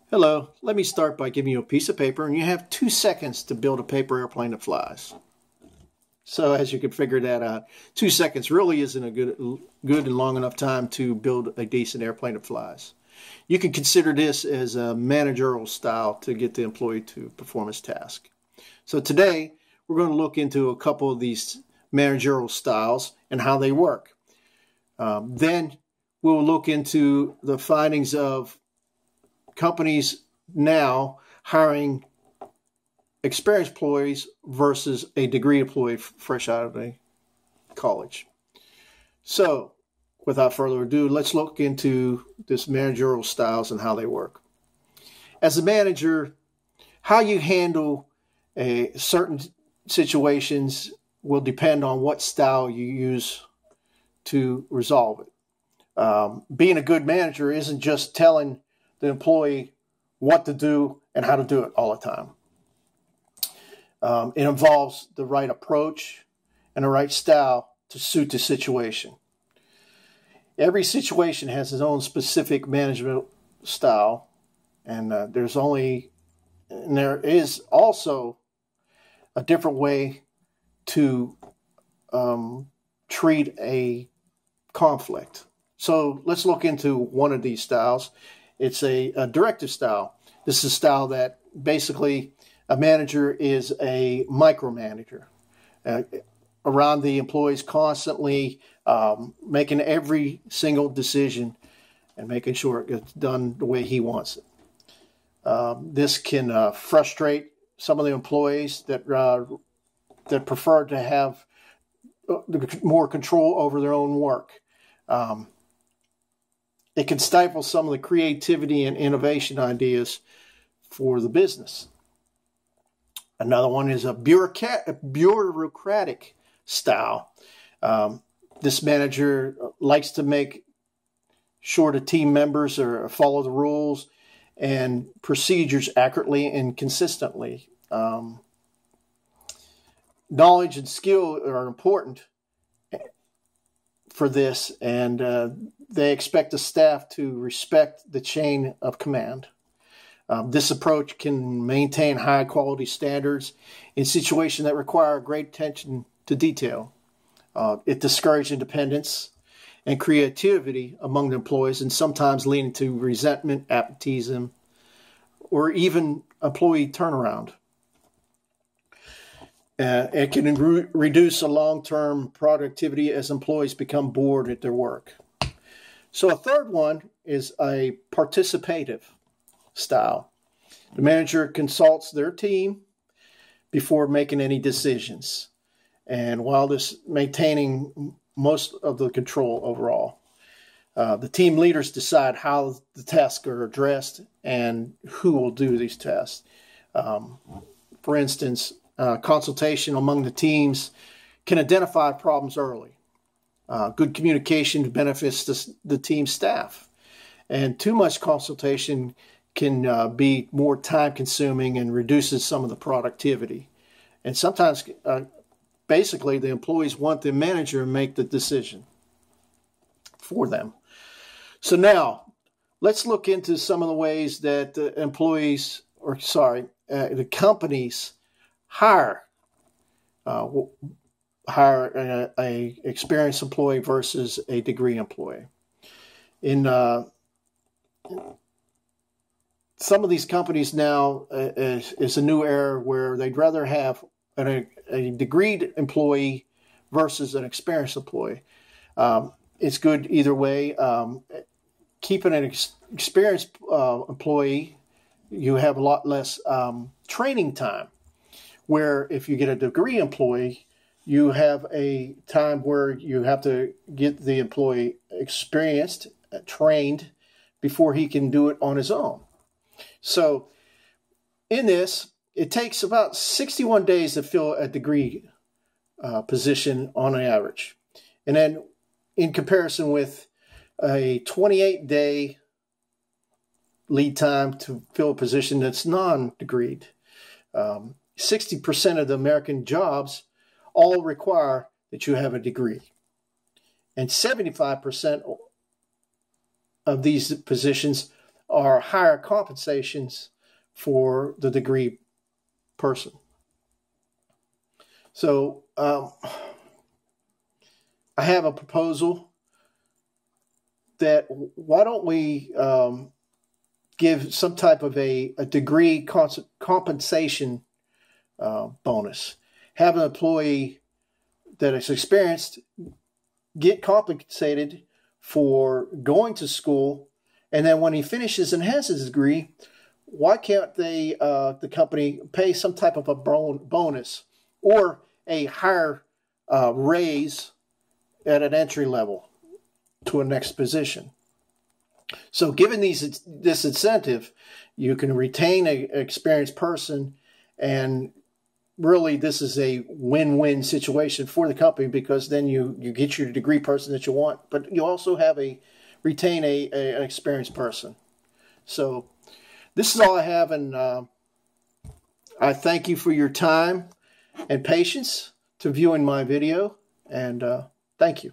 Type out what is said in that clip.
Hello, let me start by giving you a piece of paper, and you have 2 seconds to build a paper airplane that flies. So as you can figure that out, 2 seconds really isn't a good and long enough time to build a decent airplane that flies. You can consider this as a managerial style to get the employee to perform his task. So today, we're going to look into a couple of these managerial styles and how they work. Then we'll look into the findings of companies now hiring experienced employees versus a degree employee fresh out of a college. So, without further ado, let's look into this managerial styles and how they work. As a manager, how you handle certain situations will depend on what style you use to resolve it. Being a good manager isn't just telling the employee what to do and how to do it all the time. It involves the right approach and the right style to suit the situation. Every situation has its own specific management style, and there is also a different way to treat a conflict. So let's look into one of these styles. It's a directive style. This is a style that basically a manager is a micromanager around the employees, constantly making every single decision and making sure it gets done the way he wants it. This can frustrate some of the employees that prefer to have more control over their own work. It can stifle some of the creativity and innovation ideas for the business. Another one is a bureaucratic style. This manager likes to make sure the team members follow the rules and procedures accurately and consistently. Knowledge and skill are important for this, and they expect the staff to respect the chain of command. This approach can maintain high quality standards in situations that require great attention to detail. It discourages independence and creativity among the employees, and sometimes leading to resentment, absenteeism, or even employee turnaround. It can reduce a long-term productivity as employees become bored at their work. So a third one is a participative style. The manager consults their team before making any decisions, and while this maintaining most of the control overall. The team leaders decide how the tasks are addressed and who will do these tasks. For instance, consultation among the teams can identify problems early. Good communication benefits the team staff, and too much consultation can be more time-consuming and reduces some of the productivity. And sometimes, basically, the employees want the manager to make the decision for them. So now, let's look into some of the ways that the the companies hire a experienced employee versus a degree employee. In some of these companies now is a new era where they'd rather have a degreed employee versus an experienced employee. It's good either way. Keeping an experienced employee, you have a lot less training time. Where if you get a degree employee, you have a time where you have to get the employee experienced, trained, before he can do it on his own. So in this, it takes about 61 days to fill a degree position on an average. And then in comparison with a 28-day lead time to fill a position that's non-degreed. 60% of the American jobs all require that you have a degree. And 75% of these positions are higher compensations for the degree person. So I have a proposal that why don't we give some type of a degree compensation bonus. Have an employee that is experienced get compensated for going to school, and then when he finishes and has his degree, why can't they, the company, pay some type of a bonus or a higher raise at an entry level to a next position? So given this incentive, you can retain an experienced person, and really this is a win-win situation for the company, because then you get your degree person that you want, but you also have retain an experienced person. So this is all I have, and I thank you for your time and patience to viewing my video, and thank you.